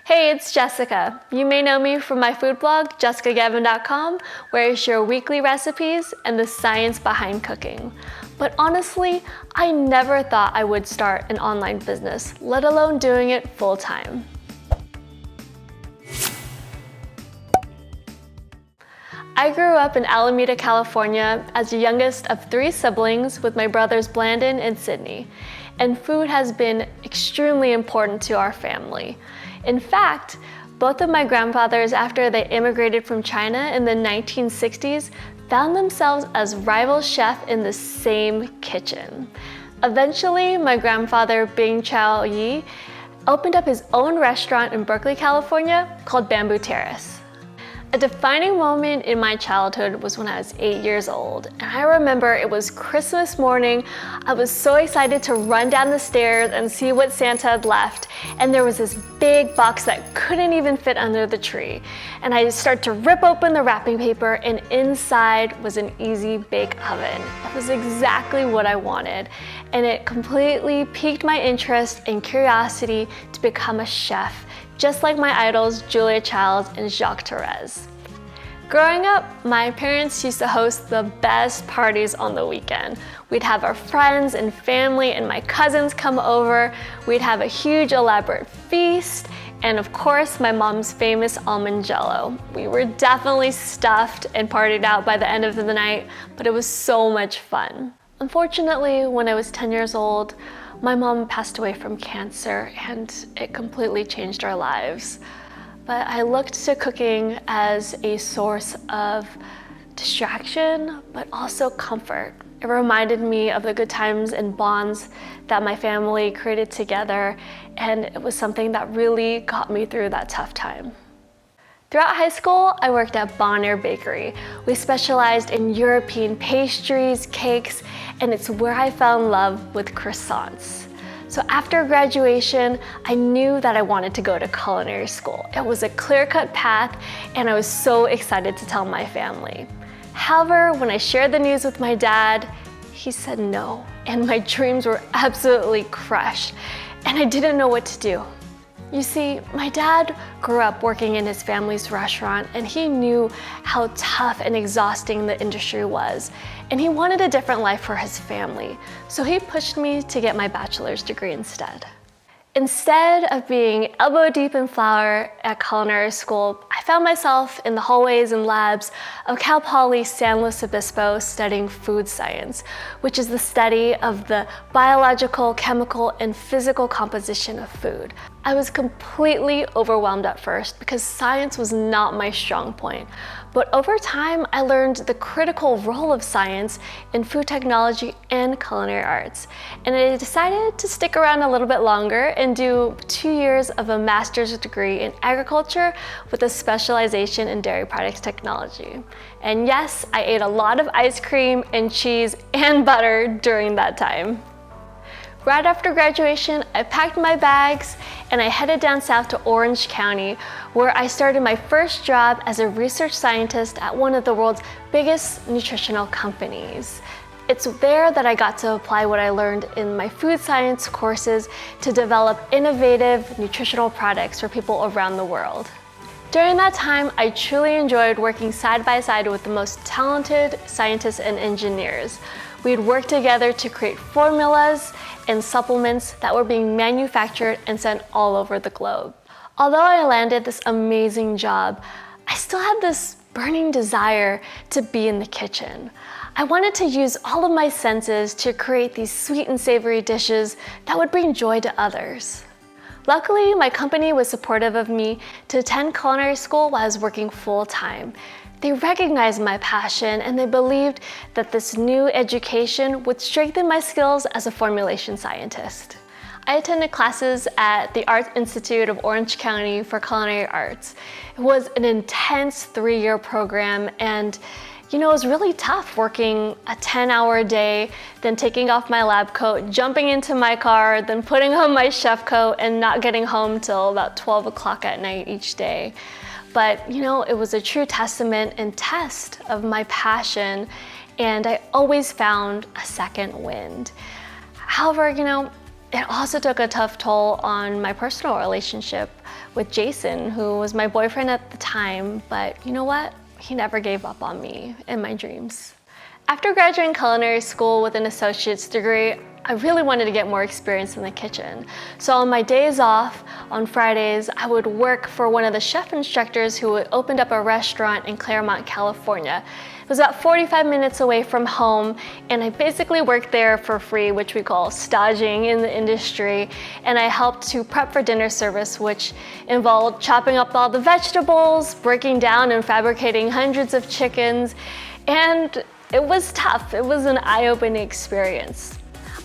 Hey, it's Jessica. You may know me from my food blog, jessicagavin.com, where I share weekly recipes and the science behind cooking. But honestly, I never thought I would start an online business, let alone doing it full time. I grew up in Alameda, California as the youngest of 3 siblings with my brothers Blandon and Sydney, and food has been extremely important to our family. In fact, both of my grandfathers, after they immigrated from China in the 1960s, found themselves as rival chefs in the same kitchen. Eventually, my grandfather, Bing Chao Yi, opened up his own restaurant in Berkeley, California called Bamboo Terrace. A defining moment in my childhood was when I was 8 years old, and I remember it was Christmas morning. I was so excited to run down the stairs and see what Santa had left, and there was this big box that couldn't even fit under the tree. And I started to rip open the wrapping paper, and inside was an easy bake oven. It was exactly what I wanted, and it completely piqued my interest and curiosity to become a chef, just like my idols Julia Childs and Jacques Therese. Growing up, my parents used to host the best parties on the weekend. We'd have our friends and family and my cousins come over. We'd have a huge elaborate feast, and of course, my mom's famous almond jello. We were definitely stuffed and partied out by the end of the night, but it was so much fun. Unfortunately, when I was 10 years old, my mom passed away from cancer, and it completely changed our lives. But I looked to cooking as a source of distraction, but also comfort. It reminded me of the good times and bonds that my family created together, and it was something that really got me through that tough time. Throughout high school, I worked at Bonner Bakery. We specialized in European pastries, cakes, and it's where I fell in love with croissants. So after graduation, I knew that I wanted to go to culinary school. It was a clear-cut path, and I was so excited to tell my family. However, when I shared the news with my dad, he said no, and my dreams were absolutely crushed, and I didn't know what to do. You see, my dad grew up working in his family's restaurant, and he knew how tough and exhausting the industry was, and he wanted a different life for his family, so he pushed me to get my bachelor's degree instead. Instead of being elbow deep in flour at culinary school, I found myself in the hallways and labs of Cal Poly San Luis Obispo studying food science, which is the study of the biological, chemical, and physical composition of food. I was completely overwhelmed at first because science was not my strong point. But over time, I learned the critical role of science in food technology and culinary arts. And I decided to stick around a little bit longer and do 2 years of a master's degree in agriculture with a specialization in dairy products technology. And yes, I ate a lot of ice cream and cheese and butter during that time. Right after graduation, I packed my bags and I headed down south to Orange County, where I started my first job as a research scientist at one of the world's biggest nutritional companies. It's there that I got to apply what I learned in my food science courses to develop innovative nutritional products for people around the world. During that time, I truly enjoyed working side by side with the most talented scientists and engineers. We'd work together to create formulas and supplements that were being manufactured and sent all over the globe. Although I landed this amazing job, I still had this burning desire to be in the kitchen. I wanted to use all of my senses to create these sweet and savory dishes that would bring joy to others. Luckily, my company was supportive of me to attend culinary school while I was working full-time. They recognized my passion, and they believed that this new education would strengthen my skills as a formulation scientist. I attended classes at the Art Institute of Orange County for Culinary Arts. It was an intense 3-year program, and it was really tough working a 10-hour day, then taking off my lab coat, jumping into my car, then putting on my chef coat, and not getting home till about 12 o'clock at night each day. But it was a true testament and test of my passion, and I always found a second wind. However, it also took a tough toll on my personal relationship with Jason, who was my boyfriend at the time, but you know what? He never gave up on me and my dreams. After graduating culinary school with an associate's degree, I really wanted to get more experience in the kitchen. So on my days off, on Fridays, I would work for one of the chef instructors who had opened up a restaurant in Claremont, California. It was about 45 minutes away from home, and I basically worked there for free, which we call staging in the industry. And I helped to prep for dinner service, which involved chopping up all the vegetables, breaking down and fabricating hundreds of chickens, and it was tough. It was an eye-opening experience.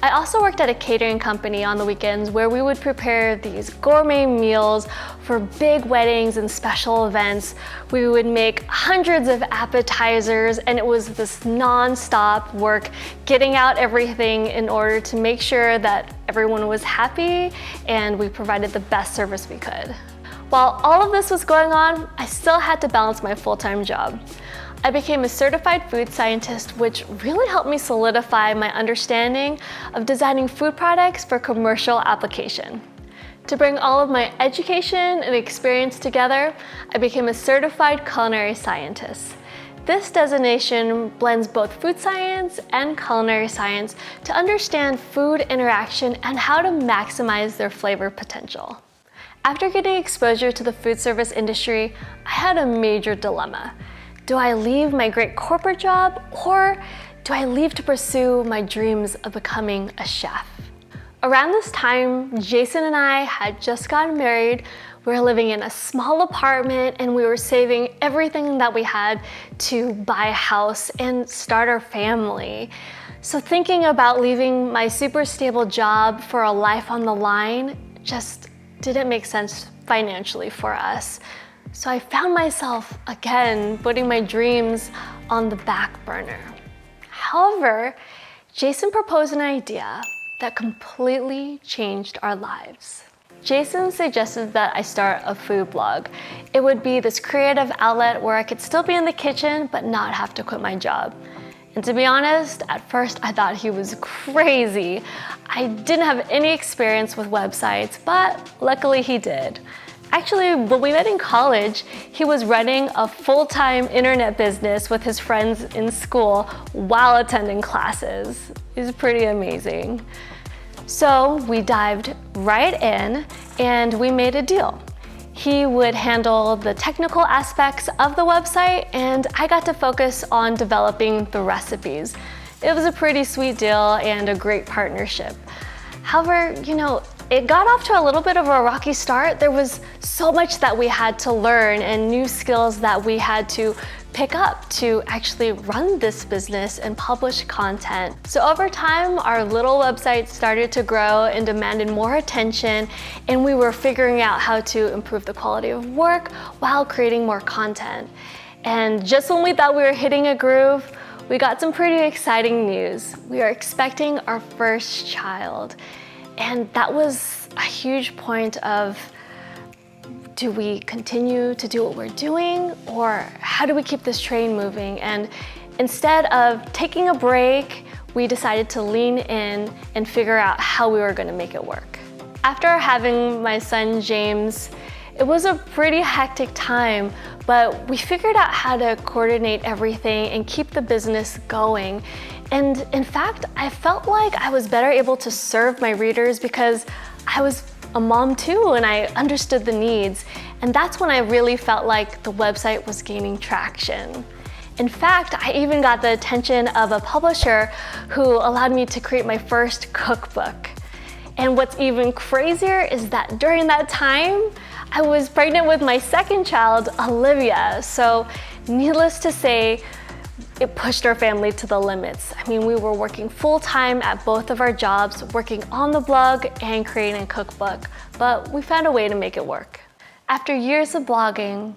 I also worked at a catering company on the weekends where we would prepare these gourmet meals for big weddings and special events. We would make hundreds of appetizers, and it was this non-stop work getting out everything in order to make sure that everyone was happy and we provided the best service we could. While all of this was going on, I still had to balance my full-time job. I became a certified food scientist, which really helped me solidify my understanding of designing food products for commercial application. To bring all of my education and experience together, I became a certified culinary scientist. This designation blends both food science and culinary science to understand food interaction and how to maximize their flavor potential. After getting exposure to the food service industry, I had a major dilemma. Do I leave my great corporate job, or do I leave to pursue my dreams of becoming a chef? Around this time, Jason and I had just gotten married. We were living in a small apartment, and we were saving everything that we had to buy a house and start our family. So thinking about leaving my super stable job for a life on the line just didn't make sense financially for us. So I found myself again putting my dreams on the back burner. However, Jason proposed an idea that completely changed our lives. Jason suggested that I start a food blog. It would be this creative outlet where I could still be in the kitchen but not have to quit my job. And to be honest, at first I thought he was crazy. I didn't have any experience with websites, but luckily he did. Actually, when we met in college, he was running a full-time internet business with his friends in school while attending classes. It was pretty amazing. So we dived right in and we made a deal. He would handle the technical aspects of the website, and I got to focus on developing the recipes. It was a pretty sweet deal and a great partnership. However, it got off to a little bit of a rocky start. There was so much that we had to learn and new skills that we had to pick up to actually run this business and publish content. So over time, our little website started to grow and demanded more attention, and we were figuring out how to improve the quality of work while creating more content. And just when we thought we were hitting a groove, we got some pretty exciting news. We are expecting our first child. And that was a huge point of, do we continue to do what we're doing, or how do we keep this train moving? And instead of taking a break, we decided to lean in and figure out how we were going to make it work. After having my son James, it was a pretty hectic time, but we figured out how to coordinate everything and keep the business going. And in fact, I felt like I was better able to serve my readers because I was a mom too, and I understood the needs. And that's when I really felt like the website was gaining traction. In fact, I even got the attention of a publisher who allowed me to create my first cookbook. And what's even crazier is that during that time, I was pregnant with my second child, Olivia. So needless to say, it pushed our family to the limits. I mean, we were working full-time at both of our jobs, working on the blog and creating a cookbook, but we found a way to make it work. After years of blogging,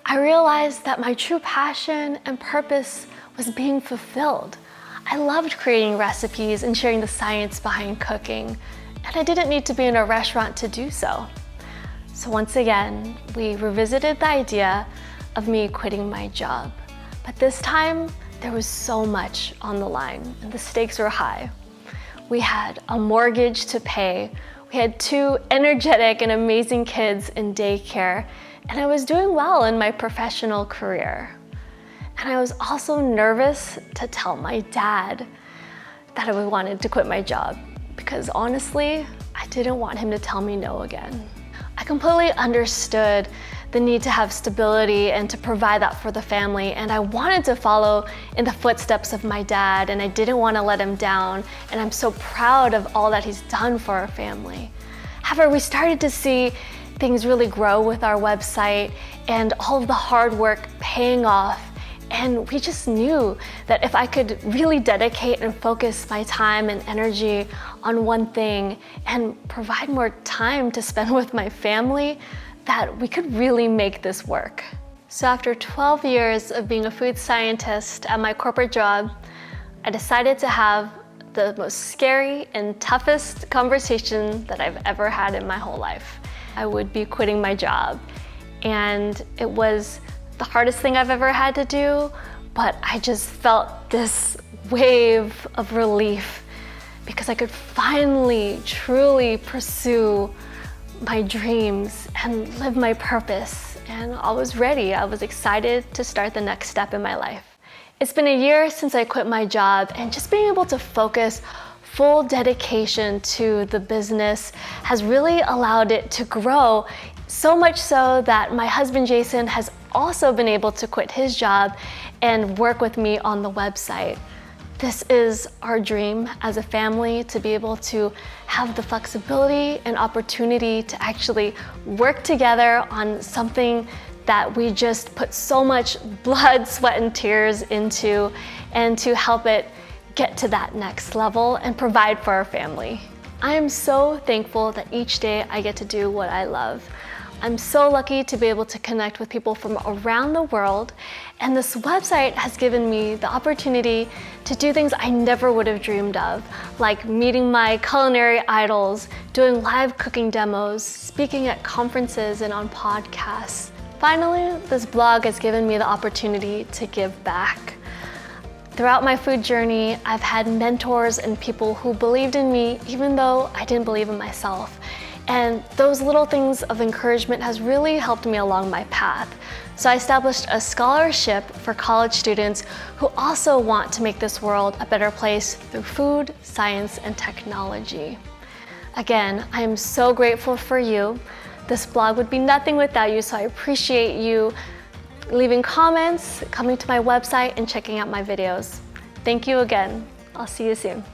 I realized that my true passion and purpose was being fulfilled. I loved creating recipes and sharing the science behind cooking, and I didn't need to be in a restaurant to do so. So once again, we revisited the idea of me quitting my job. But this time, there was so much on the line, and the stakes were high. We had a mortgage to pay, We had 2 energetic and amazing kids in daycare, and I was doing well in my professional career. And I was also nervous to tell my dad that I wanted to quit my job because honestly, I didn't want him to tell me no again. I completely understood the need to have stability and to provide that for the family, and I wanted to follow in the footsteps of my dad, and I didn't want to let him down, and I'm so proud of all that he's done for our family. However, we started to see things really grow with our website and all of the hard work paying off. And we just knew that if I could really dedicate and focus my time and energy on one thing and provide more time to spend with my family, that we could really make this work. So after 12 years of being a food scientist at my corporate job, I decided to have the most scary and toughest conversation that I've ever had in my whole life. I would be quitting my job, and it was the hardest thing I've ever had to do, but I just felt this wave of relief because I could finally truly pursue my dreams and live my purpose. And I was ready. I was excited to start the next step in my life. It's been a year since I quit my job, and just being able to focus full dedication to the business has really allowed it to grow, so much so that my husband Jason has also been able to quit his job and work with me on the website. This is our dream as a family, to be able to have the flexibility and opportunity to actually work together on something that we just put so much blood, sweat, and tears into, and to help it get to that next level and provide for our family. I am so thankful that each day I get to do what I love. I'm so lucky to be able to connect with people from around the world, and this website has given me the opportunity to do things I never would have dreamed of, like meeting my culinary idols, doing live cooking demos, speaking at conferences and on podcasts. Finally, this blog has given me the opportunity to give back. Throughout my food journey, I've had mentors and people who believed in me even though I didn't believe in myself. And those little things of encouragement has really helped me along my path. So I established a scholarship for college students who also want to make this world a better place through food, science, and technology. Again, I am so grateful for you. This blog would be nothing without you, so I appreciate you leaving comments, coming to my website, and checking out my videos. Thank you again. I'll see you soon.